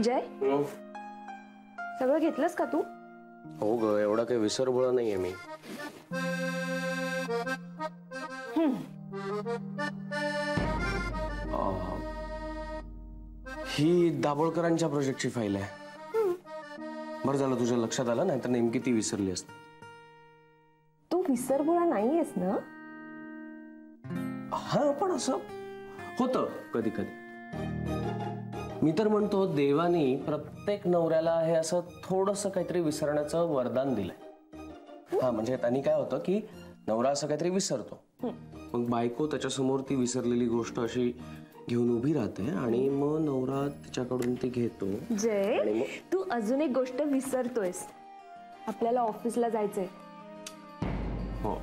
जय, सगळं घेतलंस का तू? हो ग, एवढा काही विसरभोळा नाहीये मी. ही दाभोळकरांच्या प्रोजेक्टची फाईल आहे. बरं झालं तुझ्या लक्षात आलं, नाहीतर नेमकी ती विसरली असती. तू विसरभोळा नाहीयेस ना? हा, पण असं होतं कधी कधी. मी तर म्हणतो देवानी प्रत्येक नवऱ्याला हे असं थोडंसं काहीतरी विसरण्याचं वरदान दिलंय. हा, म्हणजे त्यांनी काय होतं की नवरा असं काहीतरी विसरतो, मग बायको त्याच्यासमोर ती विसरलेली गोष्ट अशी घेऊन उभी राहते आणि मग नवरा तिच्याकडून ती घेतो. जय, तू अजून एक गोष्ट विसरतोयस. आपल्याला ऑफिसला जायचंय. हो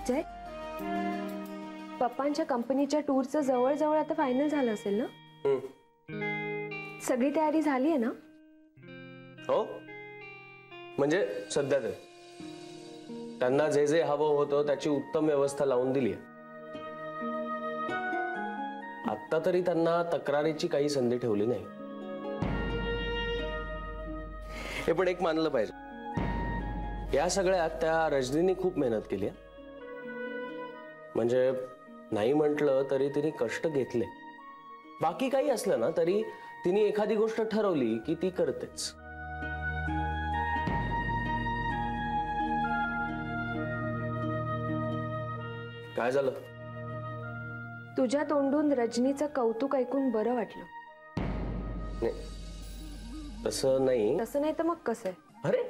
जय, पप्पांच्या कंपनीच्या टूरचं जवळ आता फायनल झालं असेल ना? सगळी तयारी झाली आहे ना? हो, म्हणजे सध्या ते त्यांना जे जे हवं होतं त्याची उत्तम व्यवस्था लावून दिली आहे. आत्ता तरी त्यांना तक्रारीची काही संधी ठेवली नाही. हे पण एक मानलं पाहिजे, या सगळ्यात त्या रजनीने खूप मेहनत केली आहे. म्हणजे नाही म्हटलं तरी तिने कष्ट घेतले. बाकी काही असलं ना तरी तिने एखादी गोष्ट ठरवली की ती करतेच. काय झालं? तुझ्या तोंडून रजनीचं कौतुक ऐकून बरं वाटलं. नाही, तसं नाही. तसं नाही तर मग कसं आहे? अरे,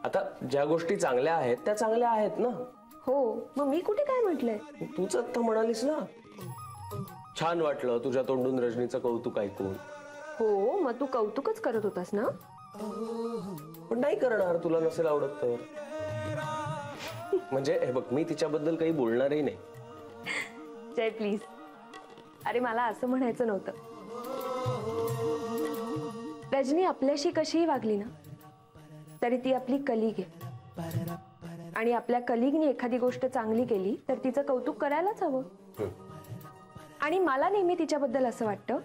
आता ज्या गोष्टी चांगल्या आहेत त्या चांगल्या आहेत ना. हो, मग मी कुठे काय म्हटलंय? तूच आता म्हणालीस ना, छान वाटलं तुझ्या तोंडून रजनीचं कौतुक ऐकून. हो, मग तू कौतुकच करत होतास ना? पण नाही करणार, तुला नसेल आवडत तर. म्हणजे हे बघ, मी तिच्याबद्दल काही बोलणारही नाही. जय प्लीज, अरे मला असं म्हणायचं नव्हतं. रजनी आपल्याशी कशीही वागली ना तरी ती आपली कलीग आहे. आणि आपल्या कलीगनी एखादी गोष्ट चांगली केली तर तिचं कौतुक करायलाच हवं. आणि मला नेहमी तिच्याबद्दल असं वाटतं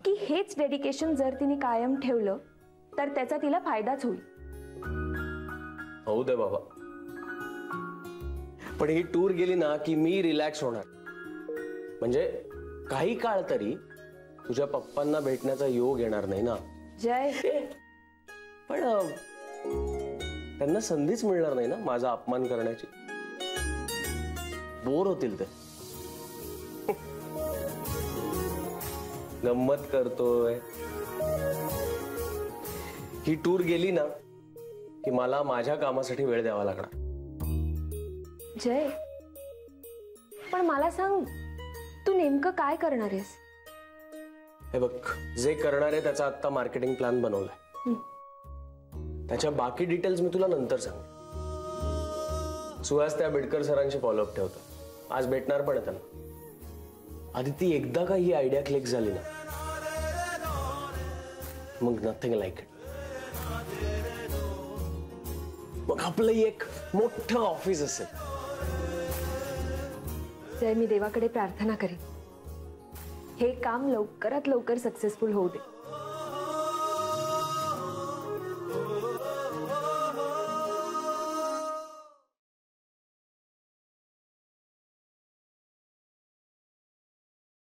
की हेच डेडिकेशन जर तिने कायम ठेवलं तर त्याचा तिला फायदाच होईल. होऊ दे बाबा, पण ही टूर गेली ना की मी रिलॅक्स होणार. म्हणजे काही काळ तरी तुझ्या पप्पांना भेटण्याचा योग येणार नाही ना. जय, पण त्यांना संधीच मिळणार नाही ना माझा अपमान करण्याची. बोर होतील ते. गंमत करतोय. ही टूर गेली ना की मला माझ्या कामासाठी वेळ द्यावा लागणार. जय, पण मला सांग, तू नेमकं काय करणार आहेस? हे बघ, जे करणार आहे त्याचा आता मार्केटिंग प्लॅन बनवलाय. त्याच्या बाकी डिटेल्स मी तुला नंतर सांग. सुहास त्या बिडकर सरांशी फॉलोअप ठेवतो. आज भेटणार पण आहे त्यांना. आधी ती एकदा का ही आयडिया क्लिक झाली ना मग नथिंग लाईक इट. मग आपलं एक मोठं ऑफिस असेल. जय, मी देवाकडे प्रार्थना करेन हे काम लवकरात लवकर सक्सेसफुल होऊ दे.